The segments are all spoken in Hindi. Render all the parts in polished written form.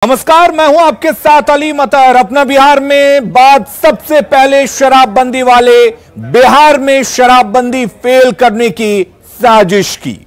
नमस्कार, मैं हूं आपके साथ अली मतर। अपना बिहार में बात सबसे पहले शराबबंदी वाले बिहार में शराबबंदी फेल करने की साजिश की।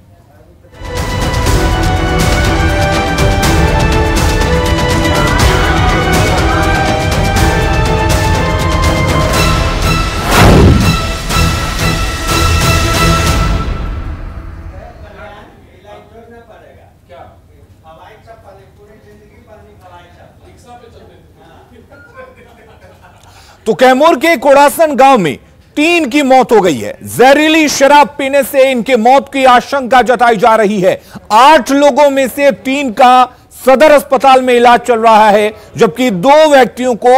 तो कैमूर के कोड़ासन गांव में 3 की मौत हो गई है। जहरीली शराब पीने से इनके मौत की आशंका जताई जा रही है। 8 लोगों में से 3 का सदर अस्पताल में इलाज चल रहा है, जबकि 2 व्यक्तियों को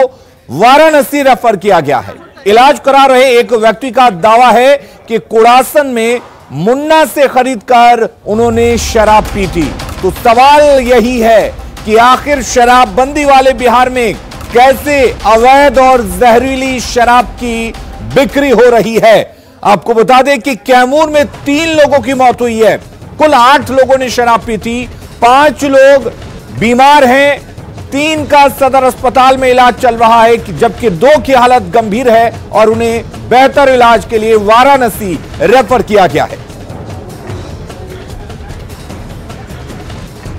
वाराणसी रेफर किया गया है। इलाज करा रहे एक व्यक्ति का दावा है कि कोड़ासन में मुन्ना से खरीदकर उन्होंने शराब पी थी। तो सवाल यही है कि आखिर शराबबंदी वाले बिहार में कैसे अवैध और जहरीली शराब की बिक्री हो रही है। आपको बता दें कि कैमूर में 3 लोगों की मौत हुई है। कुल 8 लोगों ने शराब पी थी। 5 लोग बीमार हैं। 3 का सदर अस्पताल में इलाज चल रहा है, जबकि 2 की हालत गंभीर है और उन्हें बेहतर इलाज के लिए वाराणसी रेफर किया गया है।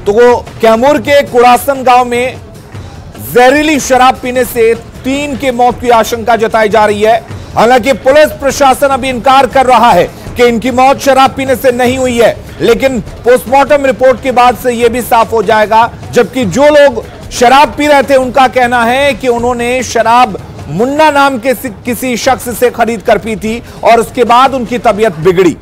तो कैमूर के कुड़ासन गांव में जहरीली शराब पीने से 3 की मौत की आशंका जताई जा रही है। हालांकि पुलिस प्रशासन अभी इनकार कर रहा है कि इनकी मौत शराब पीने से नहीं हुई है, लेकिन पोस्टमार्टम रिपोर्ट के बाद से यह भी साफ हो जाएगा। जबकि जो लोग शराब पी रहे थे उनका कहना है कि उन्होंने शराब मुन्ना नाम के किसी शख्स से खरीद कर पी थी और उसके बाद उनकी तबीयत बिगड़ी।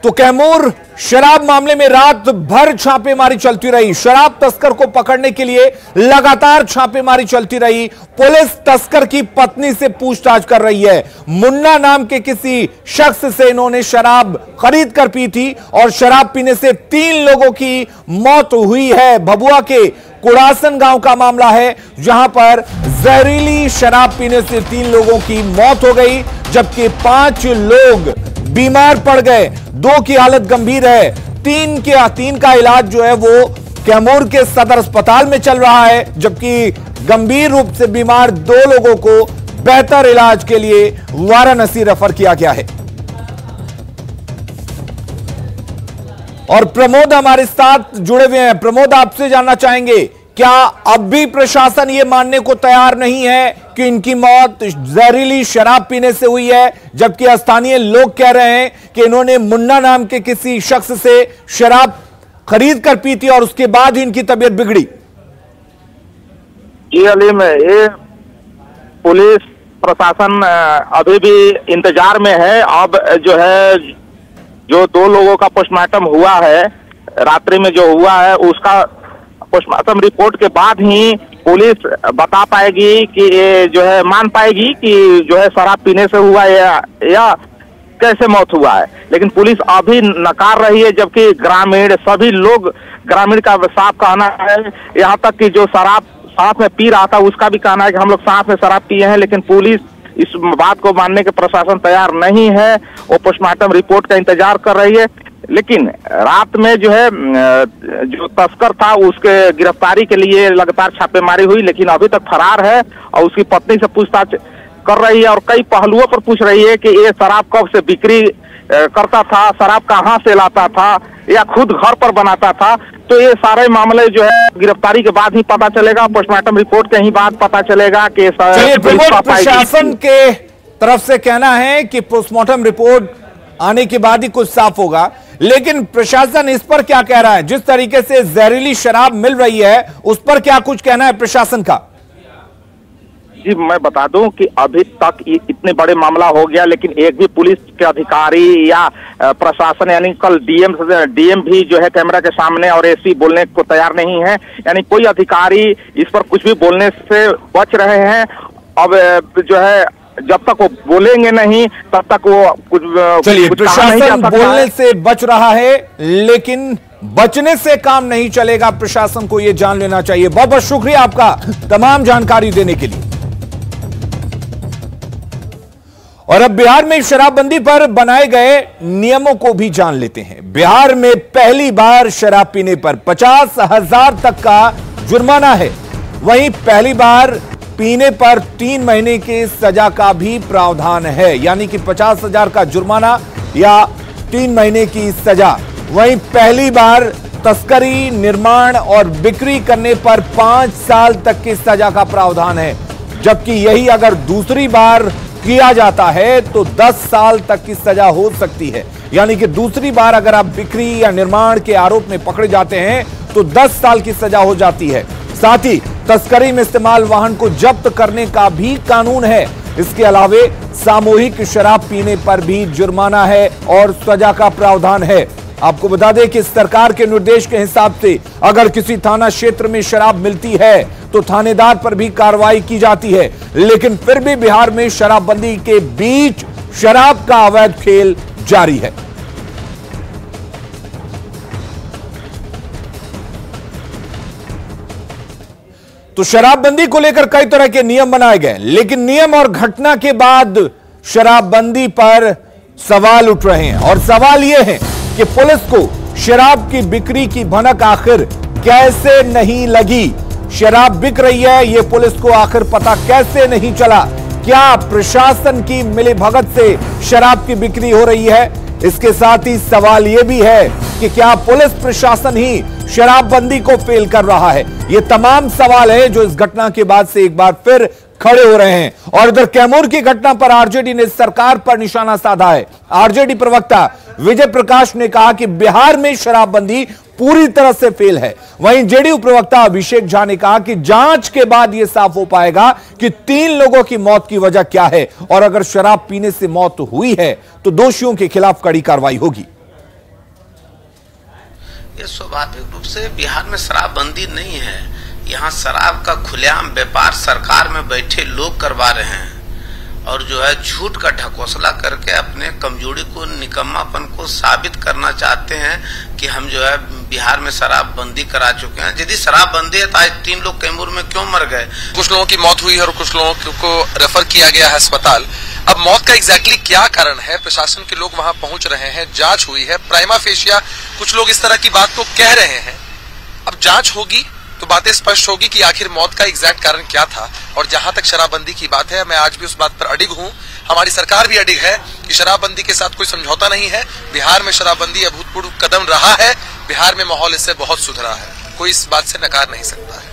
तो कैमूर शराब मामले में रात भर छापेमारी चलती रही। शराब तस्कर को पकड़ने के लिए लगातार छापेमारी चलती रही। पुलिस तस्कर की पत्नी से पूछताछ कर रही है। मुन्ना नाम के किसी शख्स से इन्होंने शराब खरीद कर पी थी और शराब पीने से 3 लोगों की मौत हुई है। भभुआ के कुड़ासन गांव का मामला है, जहां पर जहरीली शराब पीने से 3 लोगों की मौत हो गई, जबकि 5 लोग बीमार पड़ गए। 2 की हालत गंभीर है। 3 का इलाज जो है वो कैमूर के सदर अस्पताल में चल रहा है, जबकि गंभीर रूप से बीमार 2 लोगों को बेहतर इलाज के लिए वाराणसी रेफर किया गया है। और प्रमोद हमारे साथ जुड़े हुए हैं। प्रमोद, आपसे जानना चाहेंगे, क्या अब भी प्रशासन ये मानने को तैयार नहीं है कि इनकी मौत जहरीली शराब पीने से हुई है, जबकि स्थानीय लोग कह रहे हैं कि इन्होंने मुन्ना नाम के किसी शख्स से शराब खरीद कर पी थी और उसके बाद ही इनकी तबीयत बिगड़ी? जी अलीम, ये पुलिस प्रशासन अभी भी इंतजार में है। अब जो है, जो 2 लोगों का पोस्टमार्टम हुआ है, रात्रि में जो हुआ है, उसका पोस्टमार्टम रिपोर्ट के बाद ही पुलिस बता पाएगी कि ये जो है मान पाएगी कि जो है शराब पीने से हुआ या कैसे मौत हुआ है। लेकिन पुलिस अभी नकार रही है, जबकि ग्रामीण सभी लोग, ग्रामीण का साफ कहना है, यहाँ तक कि जो शराब साथ में पी रहा था उसका भी कहना है कि हम लोग साथ में शराब पिए हैं। लेकिन पुलिस इस बात को मानने के प्रशासन तैयार नहीं है। वो पोस्टमार्टम रिपोर्ट का इंतजार कर रही है। लेकिन रात में जो है, जो तस्कर था उसके गिरफ्तारी के लिए लगातार छापेमारी हुई, लेकिन अभी तक फरार है। और उसकी पत्नी से पूछताछ कर रही है और कई पहलुओं पर पूछ रही है कि ये शराब कब से बिक्री करता था, शराब कहाँ से लाता था या खुद घर पर बनाता था। तो ये सारे मामले जो है गिरफ्तारी के बाद ही पता चलेगा, पोस्टमार्टम रिपोर्ट के ही बाद पता चलेगा कि प्रशासन के तरफ से कहना है कि पोस्टमार्टम रिपोर्ट आने के बाद ही कुछ साफ होगा, लेकिन प्रशासन इस पर क्या कह रहा है? जिस तरीके से जहरीली शराब मिल रही है उस पर क्या कुछ कहना है प्रशासन का? जी, मैं बता दूं कि अभी तक इतने बड़े मामला हो गया, लेकिन एक भी पुलिस के अधिकारी या प्रशासन, यानी कल डीएम भी जो है कैमरा के सामने और एसपी बोलने को तैयार नहीं है। यानी कोई अधिकारी इस पर कुछ भी बोलने से बच रहे हैं। अब जो है, जब तक वो बोलेंगे नहीं तब तक वो कुछ प्रशासन बोलने से बच रहा है, लेकिन बचने से काम नहीं चलेगा। प्रशासन को यह जान लेना चाहिए। बहुत बहुत शुक्रिया आपका तमाम जानकारी देने के लिए। और अब बिहार में शराबबंदी पर बनाए गए नियमों को भी जान लेते हैं। बिहार में पहली बार शराब पीने पर 50,000 तक का जुर्माना है। वहीं पहली बार पीने पर 3 महीने की सजा का भी प्रावधान है, यानी कि 50,000 का जुर्माना या 3 महीने की सजा। वहीं पहली बार तस्करी, निर्माण और बिक्री करने पर 5 साल तक की सजा का प्रावधान है, जबकि यही अगर दूसरी बार किया जाता है तो 10 साल तक की सजा हो सकती है। यानी कि दूसरी बार अगर आप बिक्री या निर्माण के आरोप में पकड़े जाते हैं तो 10 साल की सजा हो जाती है। साथ ही तस्करी में इस्तेमाल वाहन को जब्त करने का भी कानून है। इसके अलावे सामूहिक शराब पीने पर भी जुर्माना है और सजा का प्रावधान है। आपको बता दें कि सरकार के निर्देश के हिसाब से अगर किसी थाना क्षेत्र में शराब मिलती है तो थानेदार पर भी कार्रवाई की जाती है, लेकिन फिर भी बिहार में शराबबंदी के बीच शराब का अवैध खेल जारी है। तो शराबबंदी को लेकर कई तरह के नियम बनाए गए, लेकिन नियम और घटना के बाद शराबबंदी पर सवाल उठ रहे हैं। और सवाल यह है कि पुलिस को शराब की बिक्री की भनक आखिर कैसे नहीं लगी? शराब बिक रही है, यह पुलिस को आखिर पता कैसे नहीं चला? क्या प्रशासन की मिलीभगत से शराब की बिक्री हो रही है? इसके साथ ही सवाल यह भी है कि क्या पुलिस प्रशासन ही शराबबंदी को फेल कर रहा है? ये तमाम सवाल है जो इस घटना के बाद से एक बार फिर खड़े हो रहे हैं। और इधर कैमूर की घटना पर आरजेडी ने सरकार पर निशाना साधा है। आरजेडी प्रवक्ता विजय प्रकाश ने कहा कि बिहार में शराबबंदी पूरी तरह से फेल है। वहीं जेडीयू प्रवक्ता अभिषेक झा ने कहा कि जांच के बाद यह साफ हो पाएगा कि 3 लोगों की मौत की वजह क्या है, और अगर शराब पीने से मौत हुई है तो दोषियों के खिलाफ कड़ी कार्रवाई होगी। ये स्वाभाविक रूप से बिहार में शराबबंदी नहीं है। यहाँ शराब का खुलेआम व्यापार सरकार में बैठे लोग करवा रहे हैं और जो है झूठ का ढकोसला करके अपने कमजोरी को, निकम्मापन को साबित करना चाहते हैं कि हम जो है बिहार में शराबबंदी करा चुके हैं। यदि शराबबंदी है तो आज 3 लोग कैमूर में क्यों मर गए? कुछ लोगों की मौत हुई है और कुछ लोगों को रेफर किया गया है अस्पताल। अब मौत का एग्जैक्टली क्या कारण है? प्रशासन के लोग वहां पहुंच रहे हैं, जांच हुई है, प्राइमा फेशिया कुछ लोग इस तरह की बात को कह रहे हैं। अब जांच होगी तो बातें स्पष्ट होगी कि आखिर मौत का एग्जैक्ट कारण क्या था। और जहां तक शराबबंदी की बात है, मैं आज भी उस बात पर अडिग हूं, हमारी सरकार भी अडिग है कि शराबबंदी के साथ कोई समझौता नहीं है। बिहार में शराबबंदी अभूतपूर्व कदम रहा है, बिहार में माहौल इससे बहुत सुधरा है, कोई इस बात से नकार नहीं सकता है।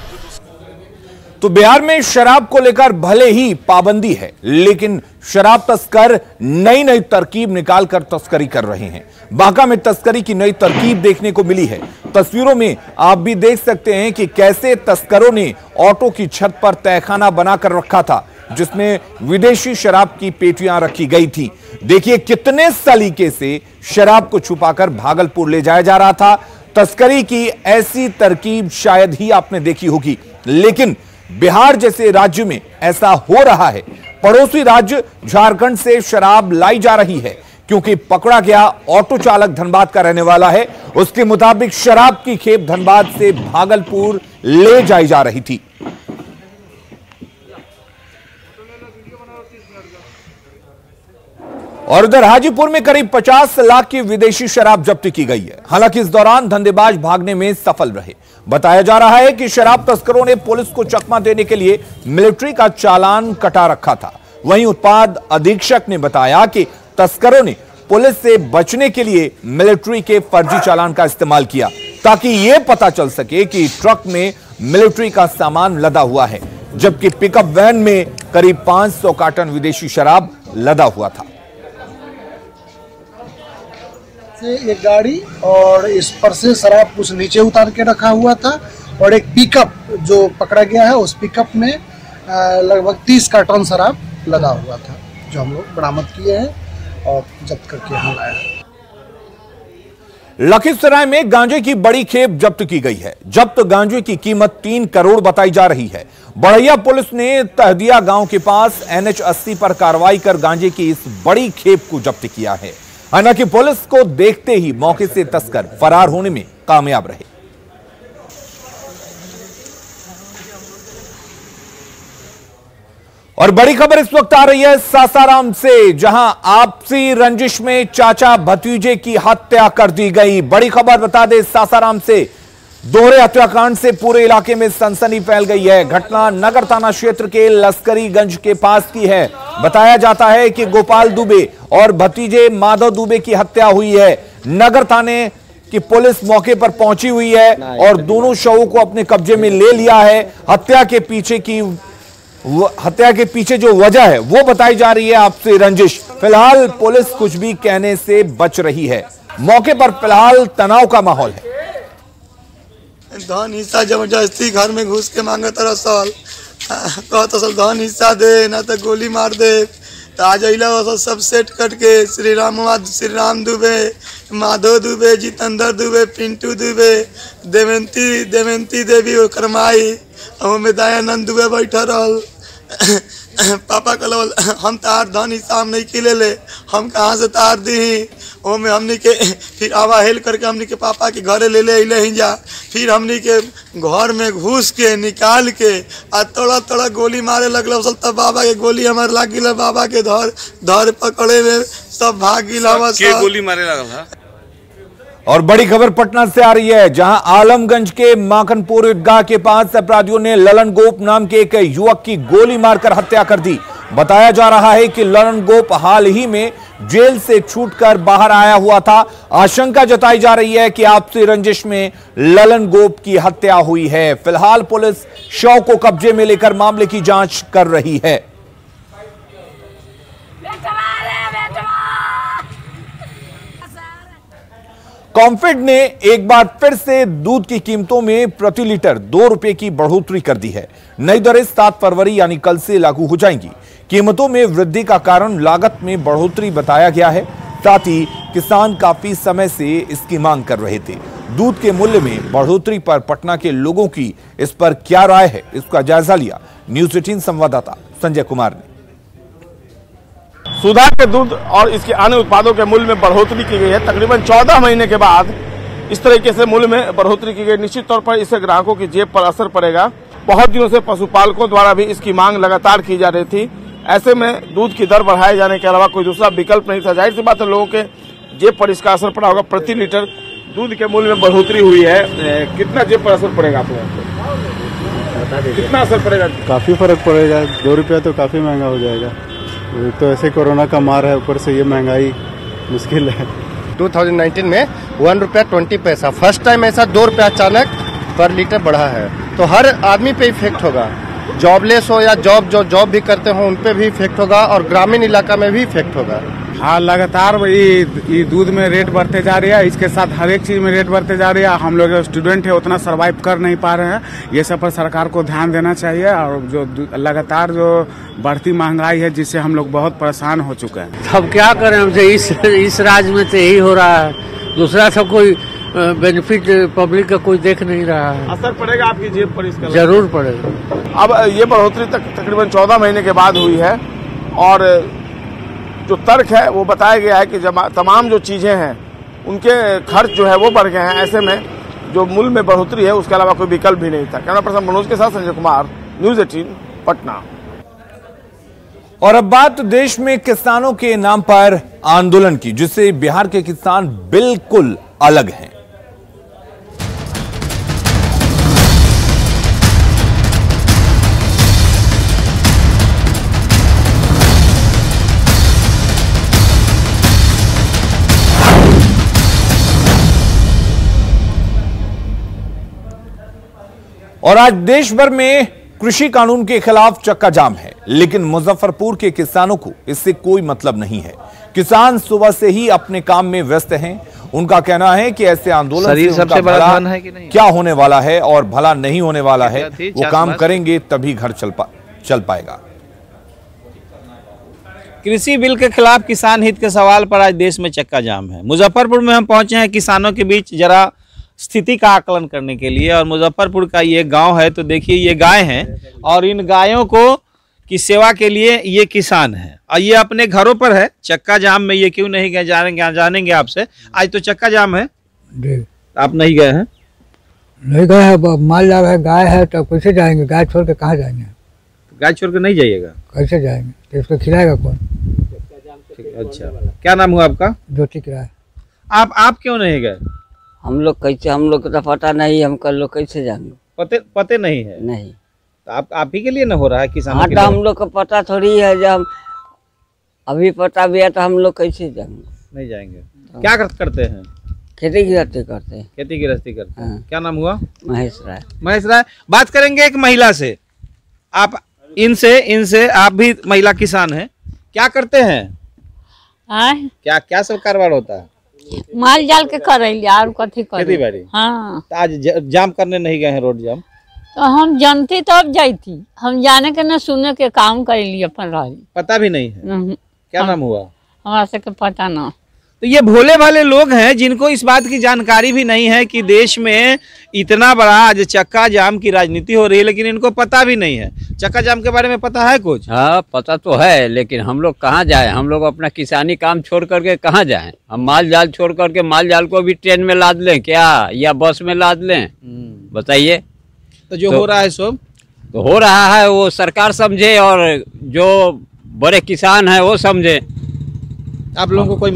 तो बिहार में शराब को लेकर भले ही पाबंदी है, लेकिन शराब तस्कर नई नई तरकीब निकालकर तस्करी कर रहे हैं। बांका में तस्करी की नई तरकीब देखने को मिली है। तस्वीरों में आप भी देख सकते हैं कि कैसे तस्करों ने ऑटो की छत पर तहखाना बनाकर रखा था, जिसमें विदेशी शराब की पेटियां रखी गई थी। देखिए कितने सलीके से शराब को छुपाकर भागलपुर ले जाया जा रहा था। तस्करी की ऐसी तरकीब शायद ही आपने देखी होगी, लेकिन बिहार जैसे राज्य में ऐसा हो रहा है। पड़ोसी राज्य झारखंड से शराब लाई जा रही है, क्योंकि पकड़ा गया ऑटो चालक धनबाद का रहने वाला है। उसके मुताबिक शराब की खेप धनबाद से भागलपुर ले जाई जा रही थी। और उधर हाजीपुर में करीब 50 लाख की विदेशी शराब जब्त की गई है। हालांकि इस दौरान धंधेबाज भागने में सफल रहे। बताया जा रहा है कि शराब तस्करों ने पुलिस को चकमा देने के लिए मिलिट्री का चालान कटा रखा था। वहीं उत्पाद अधीक्षक ने बताया कि तस्करों ने पुलिस से बचने के लिए मिलिट्री के फर्जी चालान का इस्तेमाल किया, ताकि यह पता चल सके कि ट्रक में मिलिट्री का सामान लदा हुआ है, जबकि पिकअप वैन में करीब 500 कार्टन विदेशी शराब लदा हुआ था। एक गाड़ी और इस पर से शराब कुछ नीचे उतार के रखा हुआ था, और एक पिकअप जो पकड़ा गया है, उस पिकअप में लगभग 30 कार्टन शराब लदा हुआ था, जो हम लोग बरामद किए हैं और जब्त करके यहाँ लाए हैं। लखीसराय में गांजे की बड़ी खेप जब्त की गई है। जब्त गांजे की कीमत 3 करोड़ बताई जा रही है। बड़ैया पुलिस ने तहदिया गांव के पास NH 80 पर कार्रवाई कर गांजे की इस बड़ी खेप को जब्त किया है। हालांकि पुलिस को देखते ही मौके से तस्कर फरार होने में कामयाब रहे। और बड़ी खबर इस वक्त आ रही है सासाराम से, जहां आपसी रंजिश में चाचा भतीजे की हत्या कर दी गई। बड़ी खबर बता दे सासाराम से, दोहरे हत्याकांड से पूरे इलाके में सनसनी फैल गई है। घटना नगर थाना क्षेत्र के लश्करीगंज के पास की है। बताया जाता है कि गोपाल दुबे और भतीजे माधव दुबे की हत्या हुई है। नगर थाने की पुलिस मौके पर पहुंची हुई है और दोनों शवों को अपने कब्जे में ले लिया है। हत्या के पीछे जो वजह है वो बताई जा रही है आपसी रंजिश। फिलहाल पुलिस कुछ भी कहने से बच रही है। मौके पर फिलहाल तनाव का माहौल है। धन हिस्सा जबरदस्ती घर में घुस के मांगे तरह साल कहता सल धन हिस्सा दे ना तो गोली मार दे। तो आज अला सब सेट कट के श्री राम दुबे, माधव दुबे, जितेंद्र दुबे, पिंटू दुबे, देवंती देवी ओकर माई में दयानंद दुबे बैठा रहल। पापा कहल हम तार धन हिस्सा हम नहीं खिले ले, हम कहाँ से तार दी। में हमनी के फिर आवा हेल करके हमनी के पापा के घरे ले ले ही जा। फिर हमनी के घर में घुस के निकाल के आ तोड़ा तोड़ा गोली मारे लगल। तब बाबा के गोली हमारे लाग गिल, बाबा के धर पकड़े में सब भाग गिल। गोली मारे लगल। और बड़ी खबर पटना से आ रही है, जहां आलमगंज के माखनपुर ईदगाह के पास अपराधियों ने ललन गोप नाम के एक युवक की गोली मारकर हत्या कर दी। बताया जा रहा है कि ललन गोप हाल ही में जेल से छूटकर बाहर आया हुआ था। आशंका जताई जा रही है कि आपसी रंजिश में ललन गोप की हत्या हुई है। फिलहाल पुलिस शव को कब्जे में लेकर मामले की जांच कर रही है। कॉम्फेड ने एक बार फिर से दूध की कीमतों में प्रति लीटर 2 रुपए की बढ़ोतरी कर दी है। नई दरें 7 फरवरी यानी कल से लागू हो जाएंगी। कीमतों में वृद्धि का कारण लागत में बढ़ोतरी बताया गया है। साथ ही किसान काफी समय से इसकी मांग कर रहे थे। दूध के मूल्य में बढ़ोतरी पर पटना के लोगों की इस पर क्या राय है, इसका जायजा लिया न्यूज़ 18 संवाददाता संजय कुमार ने। सुधा के दूध और इसके अन्य उत्पादों के मूल्य में बढ़ोतरी की गई है। तकरीबन 14 महीने के बाद इस तरीके से मूल्य में बढ़ोतरी की गई। निश्चित तौर पर इससे ग्राहकों की जेब पर असर पड़ेगा। बहुत दिनों से पशुपालकों द्वारा भी इसकी मांग लगातार की जा रही थी। ऐसे में दूध की दर बढ़ाए जाने के अलावा कोई दूसरा विकल्प नहीं था। जाहिर सी बात है लोगों के जेब पर इसका असर पड़ा होगा। प्रति लीटर दूध के मूल्य में बढ़ोतरी हुई है, कितना जेब पर असर पड़ेगा आप लोगों को? कितना असर पड़ेगा? काफी फर्क पड़ेगा। 2 रुपया तो काफी महंगा हो जाएगा। तो ऐसे कोरोना का मार है, ऊपर से ये महंगाई मुश्किल है। 2019 में 1 रुपया 20 पैसा फर्स्ट टाइम ऐसा 2 रुपया अचानक पर लीटर बढ़ा है। तो हर आदमी पे इफेक्ट होगा, जॉबलेस हो या जॉब भी करते हो उन पे भी इफेक्ट होगा और ग्रामीण इलाका में भी इफेक्ट होगा। हाँ, लगातार ये दूध में रेट बढ़ते जा रही है। इसके साथ हर एक चीज में रेट बढ़ते जा रही है। हम लोग स्टूडेंट है, उतना सरवाइव कर नहीं पा रहे हैं। ये सब पर सरकार को ध्यान देना चाहिए। और जो लगातार जो बढ़ती महंगाई है जिससे हम लोग बहुत परेशान हो चुके हैं। अब क्या करें, हमसे इस राज्य में तो यही हो रहा है। दूसरा सब कोई बेनिफिट पब्लिक का कोई देख नहीं रहा है। असर पड़ेगा आपकी जेब पर इसका? जरूर पड़ेगा। अब ये बढ़ोतरी तकरीबन 14 महीने के बाद हुई है और जो तर्क है वो बताया गया है कि तमाम जो चीजें हैं उनके खर्च जो है वो बढ़ गए हैं। ऐसे में जो मूल्य में बढ़ोतरी है उसके अलावा कोई विकल्प भी नहीं था। कैमरा पर्सन मनोज के साथ संजय कुमार, न्यूज़ 18 पटना। और अब बात देश में किसानों के नाम पर आंदोलन की, जिससे बिहार के किसान बिल्कुल अलग हैं। और आज देश भर में कृषि कानून के खिलाफ चक्का जाम है, लेकिन मुजफ्फरपुर के किसानों को इससे कोई मतलब नहीं है। किसान सुबह से ही अपने काम में व्यस्त हैं। उनका कहना है कि ऐसे आंदोलन से उनका भला है कि नहीं? क्या होने वाला है और भला नहीं होने वाला है, वो काम करेंगे तभी घर चल पाएगा। कृषि बिल के खिलाफ किसान हित के सवाल पर आज देश में चक्का जाम है। मुजफ्फरपुर में हम पहुंचे हैं किसानों के बीच जरा स्थिति का आकलन करने के लिए। और मुजफ्फरपुर का ये गांव है, तो देखिए ये गाय हैं और इन गायों को की सेवा के लिए ये किसान हैं और ये अपने घरों पर है। चक्का जाम में ये क्यों नहीं गए, जानेंगे आपसे। आज तो चक्का जाम है, आप नहीं गए हैं? नहीं गए हैं, माल जा रहा है, गाय है तो कैसे जाएंगे? गाय छोड़ के कहाँ जाएंगे? गाय छोड़ कर नहीं जाइएगा? कैसे जाएंगे, तो इसको खिलाएगा कौन? अच्छा, क्या नाम हुआ आपका? ज्योति किराया। आप क्यों नहीं गए? हम लोग कैसे, हम लोग को तो पता नहीं, हम कल लोग कैसे जाएंगे? पते नहीं है? नहीं। तो आप ही के लिए ना हो रहा है किसानों के लिए? हम लोग को पता थोड़ी है, जब हम अभी पता भी है तो हम लोग कैसे जाएंगे? नहीं जाएंगे। क्या करते हैं? खेती गृहस्थी करते हैं। खेती गृहस्थी करते हैं। क्या नाम हुआ? महेश राय। महेश राय। बात करेंगे एक महिला से। आप इनसे आप भी महिला किसान हैं, क्या करते हैं? क्या सब कारोबार होता है? माल जाल के कर रही और कथी कर खेती बाड़ी। हाँ, तो आज जाम करने नहीं गए हैं, रोड जाम? तो हम जानती तो अब जाती, हम जाने के न सुने के काम कर लिए अपन रही। पता भी नहीं है? क्या नाम हुआ? हमारा से के पता ना। तो ये भोले भाले लोग हैं जिनको इस बात की जानकारी भी नहीं है कि देश में इतना बड़ा आज चक्का जाम की राजनीति हो रही है, लेकिन इनको पता भी नहीं है। चक्का जाम के बारे में पता है कुछ? हाँ, पता तो है, लेकिन हम लोग कहाँ जाए? हम लोग अपना किसानी काम छोड़ करके कहाँ जाएं? हम माल जाल छोड़ करके माल जाल को भी ट्रेन में लाद लें क्या, या बस में लाद लें? बताइए। तो जो हो रहा है सब तो हो रहा है, वो सरकार समझे और जो बड़े किसान है वो समझे। आप लोगों को कोई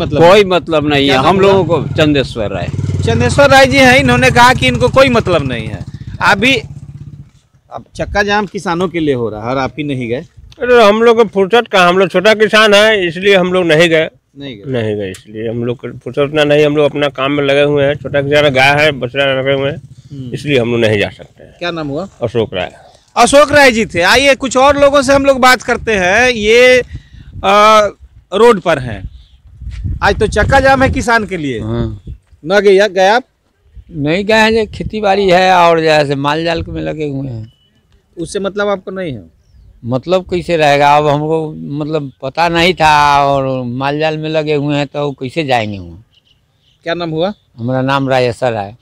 मतलब नहीं है। हम लोगों को चंदेश्वर राय जी हैं, इन्होंने कहा कि इनको कोई मतलब नहीं है। अभी अब चक्का जाम किसानों के लिए हो रहा है और आप ही नहीं गए? अरे हम लोग को फुर्सत का, हम लोग छोटा किसान है इसलिए हम लोग नहीं गए इसलिए हम लोग फुर्सत उतना नहीं, हम लोग अपना काम में लगे हुए हैं। छोटा किसान गाय है, बछड़ा लगे हुए हैं, इसलिए हम लोग नहीं जा सकते। क्या नाम हुआ? अशोक राय जी थे। आइए कुछ और लोगों से हम लोग बात करते हैं। ये रोड पर हैं, आज तो चक्का जाम है किसान के लिए। न गए आप? नहीं गए हैं, खेती बाड़ी है और जैसे माल जाल में लगे हुए हैं। उससे मतलब आपको नहीं है? मतलब कैसे रहेगा, अब हमको मतलब पता नहीं था और माल जाल में लगे हुए हैं तो कैसे जाएंगे वहाँ? क्या नाम हुआ? हमारा नाम राजेश्वर है।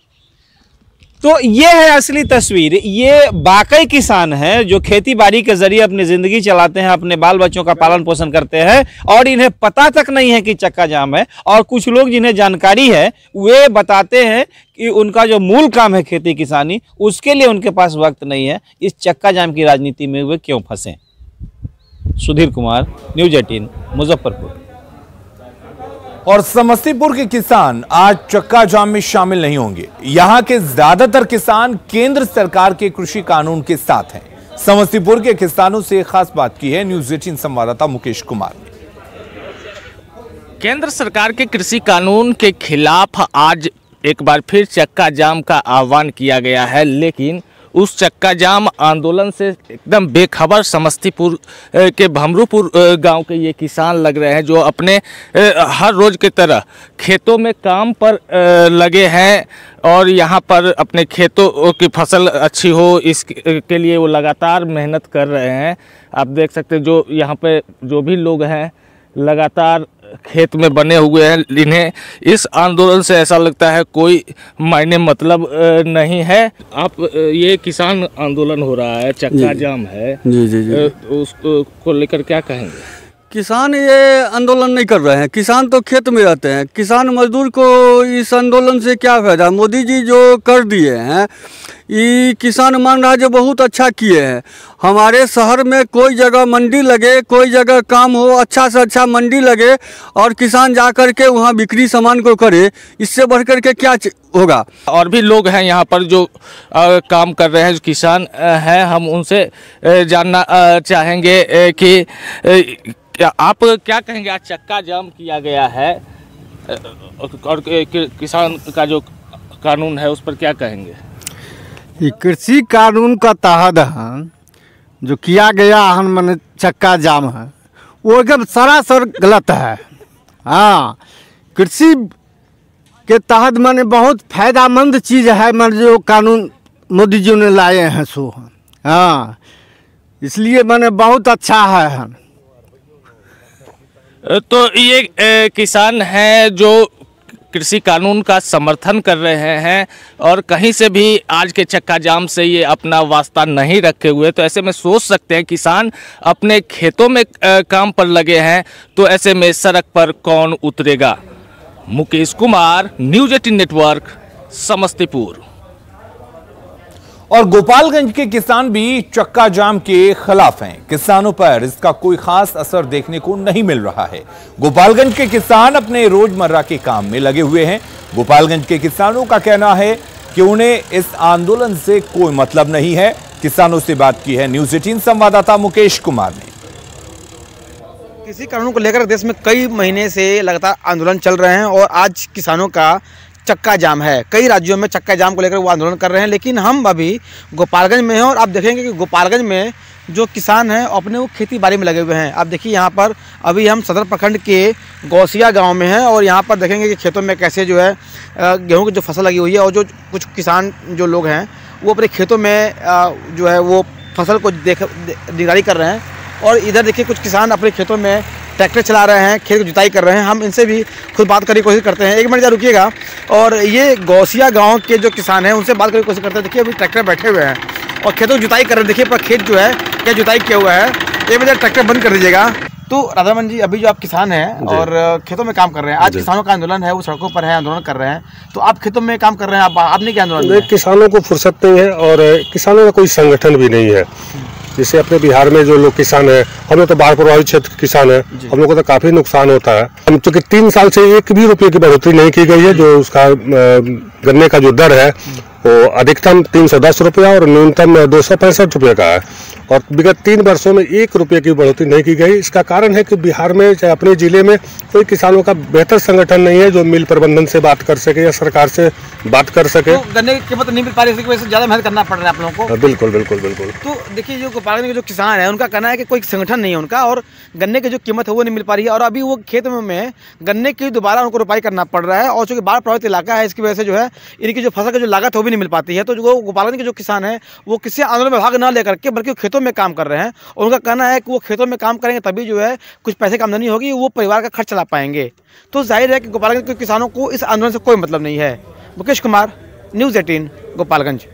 तो ये है असली तस्वीर। ये वाकई किसान हैं जो खेती बाड़ी के जरिए अपनी जिंदगी चलाते हैं, अपने बाल बच्चों का पालन पोषण करते हैं और इन्हें पता तक नहीं है कि चक्का जाम है। और कुछ लोग जिन्हें जानकारी है वे बताते हैं कि उनका जो मूल काम है खेती किसानी, उसके लिए उनके पास वक्त नहीं है। इस चक्का जाम की राजनीति में वे क्यों फंसे? सुधीर कुमार, न्यूज़ 18, मुजफ्फरपुर। और समस्तीपुर के किसान आज चक्का जाम में शामिल नहीं होंगे। यहां के ज्यादातर किसान केंद्र सरकार के कृषि कानून के साथ हैं। समस्तीपुर के किसानों से खास बात की है न्यूज़ 18 संवाददाता मुकेश कुमार ने। केंद्र सरकार के कृषि कानून के खिलाफ आज एक बार फिर चक्का जाम का आह्वान किया गया है, लेकिन उस चक्का जाम आंदोलन से एकदम बेखबर समस्तीपुर के भमरूपुर गांव के ये किसान लग रहे हैं जो अपने हर रोज़ की तरह खेतों में काम पर लगे हैं और यहाँ पर अपने खेतों की फसल अच्छी हो इसके लिए वो लगातार मेहनत कर रहे हैं। आप देख सकते हैं जो यहाँ पे जो भी लोग हैं लगातार खेत में बने हुए हैं। इन्हें इस आंदोलन से ऐसा लगता है कोई मायने मतलब नहीं है। आप ये किसान आंदोलन हो रहा है, चक्का जाम है, जी। उसको लेकर क्या कहेंगे? किसान ये आंदोलन नहीं कर रहे हैं, किसान तो खेत में रहते हैं। किसान मजदूर को इस आंदोलन से क्या फायदा? मोदी जी जो कर दिए हैं ये किसान मान रहा है जो बहुत अच्छा किए हैं। हमारे शहर में कोई जगह मंडी लगे, कोई जगह काम हो, अच्छा से अच्छा मंडी लगे और किसान जा कर के वहाँ बिक्री सामान को करे, इससे बढ़ कर के क्या होगा? और भी लोग हैं यहाँ पर जो काम कर रहे हैं, जो किसान हैं, हम उनसे जानना चाहेंगे कि आप क्या कहेंगे? आज चक्का जाम किया गया है और किसान का जो कानून है उस पर क्या कहेंगे? कृषि कानून का तहत जो किया गया है मैंने चक्का जाम है वो एकदम सरासर गलत है। हाँ, कृषि के तहत मैंने बहुत फायदामंद चीज़ है मैंने जो कानून मोदी जी ने लाए हैं सो। हाँ, इसलिए मैंने बहुत अच्छा है। तो ये किसान हैं जो कृषि कानून का समर्थन कर रहे हैं और कहीं से भी आज के चक्का जाम से ये अपना वास्ता नहीं रखे हुए। तो ऐसे में सोच सकते हैं किसान अपने खेतों में काम पर लगे हैं, तो ऐसे में सड़क पर कौन उतरेगा? Mukesh Kumar, news 18 network, Samastipur. और गोपालगंज के किसान भी चक्का जाम के खिलाफ हैं। किसानों पर इसका कोई खास असर देखने को नहीं मिल रहा है। गोपालगंज के किसान अपने रोजमर्रा के काम में लगे हुए हैं। गोपालगंज के किसानों का कहना है कि उन्हें इस आंदोलन से कोई मतलब नहीं है। किसानों से बात की है न्यूज़ 18 संवाददाता मुकेश कुमार ने। कृषि कानून को लेकर देश में कई महीने से लगातार आंदोलन चल रहे हैं और आज किसानों का चक्का जाम है। कई राज्यों में चक्का जाम को लेकर वो आंदोलन कर रहे हैं, लेकिन हम अभी गोपालगंज में हैं और आप देखेंगे कि गोपालगंज में जो किसान हैं अपने वो खेती बाड़ी में लगे हुए हैं। आप देखिए यहाँ पर अभी हम सदर प्रखंड के गौसिया गांव में हैं और यहाँ पर देखेंगे कि खेतों में कैसे जो है गेहूं की जो फसल लगी हुई है और जो कुछ किसान जो लोग हैं वो अपने खेतों में जो है वो फसल को निगरानी कर रहे हैं। और इधर देखिए कुछ किसान अपने खेतों में ट्रैक्टर चला रहे हैं, खेत की जुताई कर रहे हैं। हम इनसे भी खुद बात करने की कोशिश करते हैं। एक मिनट जरा रुकिएगा। और ये गौसिया गांव के जो किसान हैं उनसे बात करने की कोशिश करते हैं। देखिए अभी ट्रैक्टर बैठे हुए हैं और खेतों की जुताई कर रहे हैं। देखिए पर खेत जो है क्या जुताई किया हुआ है। एक मिनट ट्रैक्टर बंद कर दीजिएगा। तो राधामन जी, अभी जो आप किसान हैं और खेतों में काम कर रहे हैं, आज किसानों का आंदोलन है, वो सड़कों पर है, आंदोलन कर रहे हैं, तो आप खेतों में काम कर रहे हैं, आपने क्या आंदोलन? किसानों को फुर्सत नहीं है और किसानों का कोई संगठन भी नहीं है। जैसे अपने बिहार में जो लोग किसान है, हम लोग तो बाढ़ प्रभावित क्षेत्र के किसान है, हम लोग को तो काफी नुकसान होता है। हम चूंकि 3 साल से 1 भी रुपये की बढ़ोतरी नहीं की गई है। जो उसका गन्ने का जो दर है वो अधिकतम 310 रुपया और न्यूनतम 265 रुपये का है और विगत 3 वर्षों में 1 रुपये की बढ़ोतरी नहीं की गई। इसका कारण है कि बिहार में चाहे अपने जिले में कोई किसानों का बेहतर संगठन नहीं है जो मिल प्रबंधन से बात कर सके या सरकार से बात कर सके। तो गन्ने की कीमत नहीं मिल पा रही, इसकी वजह से ज्यादा मेहनत करना पड़ रहा है आप लोगों को। बिल्कुल बिल्कुल बिल्कुल। तो देखिए जो गोपालगंज के जो किसान है उनका कहना है कि कोई संगठन नहीं है उनका और गन्ने की जो कीमत है वो नहीं मिल पा रही है और अभी वो खेत में गन्ने की दोबारा उनको रोपाई करना पड़ रहा है और चूंकि बाढ़ प्रभावित इलाका है इसकी वजह से जो है इनकी जो फसल की जो लागत है वो भी नहीं मिल पाती है। तो जो गोपालगंज के जो किसान है वो किसी आंदोलन में भाग न लेकर के बल्कि खेतों में काम कर रहे हैं और उनका कहना है कि वो खेतों में काम करेंगे तभी जो है कुछ पैसे की आमदनी होगी, वो परिवार का खर्च चला पाएंगे। तो जाहिर है कि गोपालगंज के किसानों को इस आंदोलन से कोई मतलब नहीं है। मुकेश कुमार, न्यूज़ 18 गोपालगंज।